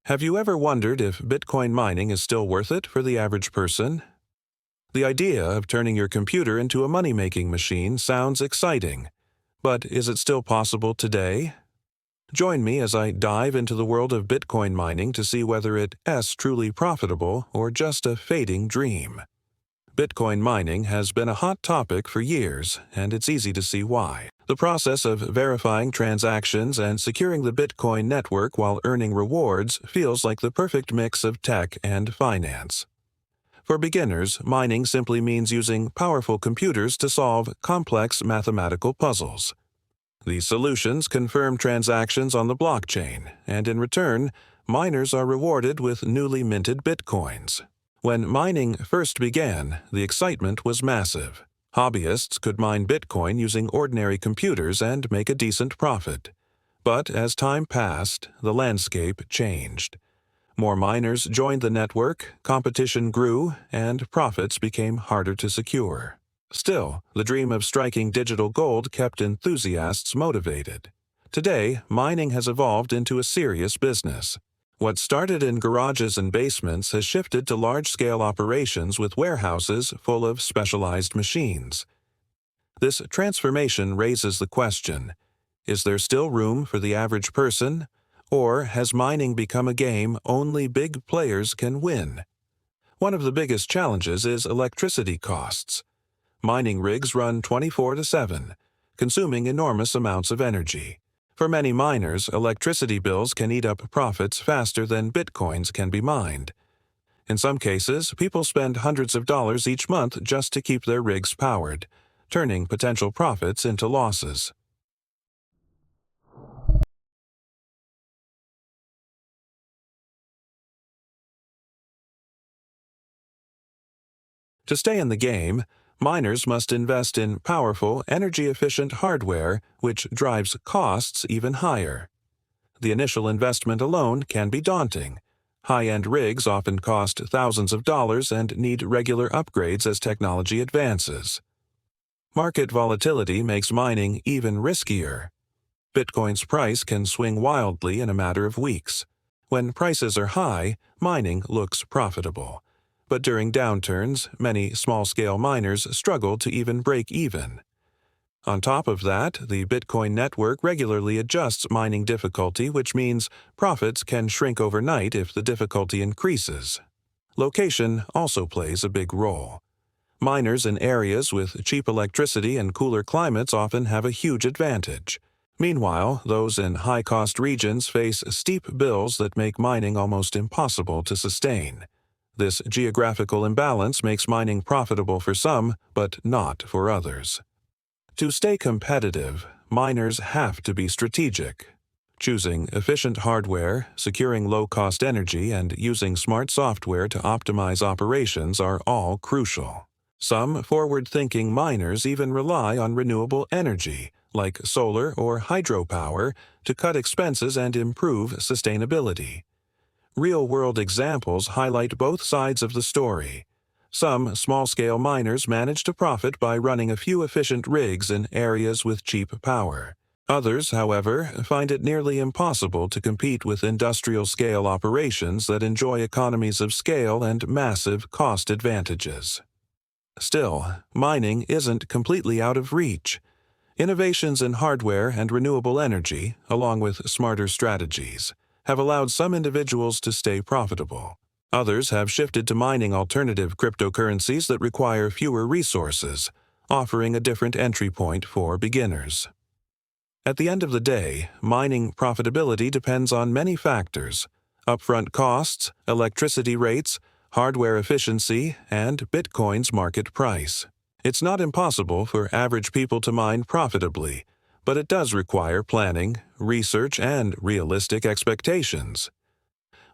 Have you ever wondered if Bitcoin mining is still worth it for the average person? The idea of turning your computer into a money-making machine sounds exciting, but is it still possible today? Join me as I dive into the world of Bitcoin mining to see whether it is truly profitable or just a fading dream. Bitcoin mining has been a hot topic for years, and it's easy to see why. The process of verifying transactions and securing the Bitcoin network while earning rewards feels like the perfect mix of tech and finance. For beginners, mining simply means using powerful computers to solve complex mathematical puzzles. These solutions confirm transactions on the blockchain, and in return, miners are rewarded with newly minted Bitcoins. When mining first began, the excitement was massive. Hobbyists could mine Bitcoin using ordinary computers and make a decent profit. But as time passed, the landscape changed. More miners joined the network, competition grew, and profits became harder to secure. Still, the dream of striking digital gold kept enthusiasts motivated. Today, mining has evolved into a serious business. What started in garages and basements has shifted to large-scale operations with warehouses full of specialized machines. This transformation raises the question, is there still room for the average person, or has mining become a game only big players can win? One of the biggest challenges is electricity costs. Mining rigs run 24/7, consuming enormous amounts of energy. For many miners, electricity bills can eat up profits faster than Bitcoins can be mined. In some cases, people spend hundreds of dollars each month just to keep their rigs powered, turning potential profits into losses. To stay in the game, miners must invest in powerful, energy-efficient hardware, which drives costs even higher. The initial investment alone can be daunting. High-end rigs often cost thousands of dollars and need regular upgrades as technology advances. Market volatility makes mining even riskier. Bitcoin's price can swing wildly in a matter of weeks. When prices are high, mining looks profitable. But during downturns, many small-scale miners struggle to even break even. On top of that, the Bitcoin network regularly adjusts mining difficulty, which means profits can shrink overnight if the difficulty increases. Location also plays a big role. Miners in areas with cheap electricity and cooler climates often have a huge advantage. Meanwhile, those in high-cost regions face steep bills that make mining almost impossible to sustain. This geographical imbalance makes mining profitable for some, but not for others. To stay competitive, miners have to be strategic. Choosing efficient hardware, securing low-cost energy, and using smart software to optimize operations are all crucial. Some forward-thinking miners even rely on renewable energy, like solar or hydropower, to cut expenses and improve sustainability. Real-world examples highlight both sides of the story. Some small-scale miners manage to profit by running a few efficient rigs in areas with cheap power. Others, however, find it nearly impossible to compete with industrial-scale operations that enjoy economies of scale and massive cost advantages. Still, mining isn't completely out of reach. Innovations in hardware and renewable energy, along with smarter strategies, have allowed some individuals to stay profitable. Others have shifted to mining alternative cryptocurrencies that require fewer resources, offering a different entry point for beginners. At the end of the day, mining profitability depends on many factors: upfront costs, electricity rates, hardware efficiency, and Bitcoin's market price. It's not impossible for average people to mine profitably, but it does require planning, research, and realistic expectations.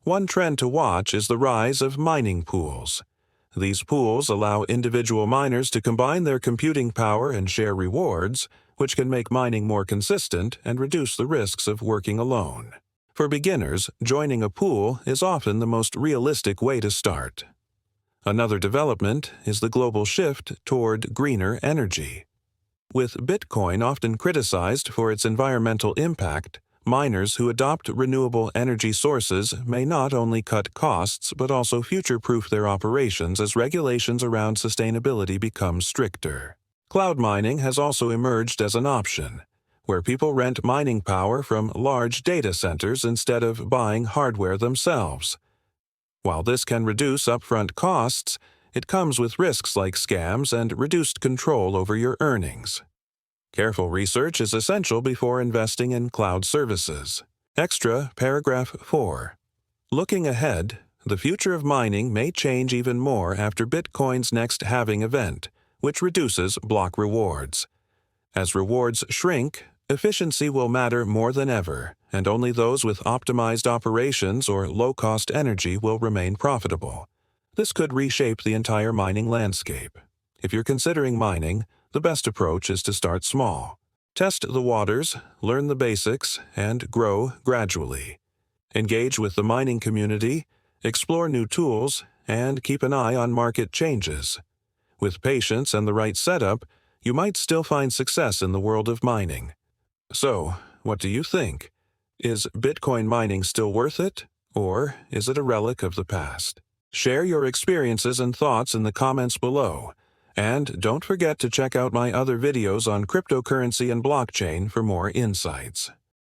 One trend to watch is the rise of mining pools. These pools allow individual miners to combine their computing power and share rewards, which can make mining more consistent and reduce the risks of working alone. For beginners, joining a pool is often the most realistic way to start. Another development is the global shift toward greener energy. With Bitcoin often criticized for its environmental impact, Miners who adopt renewable energy sources may not only cut costs but also future-proof their operations as regulations around sustainability become stricter. Cloud mining has also emerged as an option, where people rent mining power from large data centers instead of buying hardware themselves. While this can reduce upfront costs, it comes with risks like scams and reduced control over your earnings. Careful research is essential before investing in cloud services. Extra Paragraph 4. Looking ahead, the future of mining may change even more after Bitcoin's next halving event, which reduces block rewards. As rewards shrink, efficiency will matter more than ever, and only those with optimized operations or low-cost energy will remain profitable. This could reshape the entire mining landscape. If you're considering mining, the best approach is to start small. Test the waters, learn the basics, and grow gradually. Engage with the mining community, explore new tools, and keep an eye on market changes. With patience and the right setup, you might still find success in the world of mining. So, what do you think? Is Bitcoin mining still worth it, or is it a relic of the past? Share your experiences and thoughts in the comments below. And don't forget to check out my other videos on cryptocurrency and blockchain for more insights.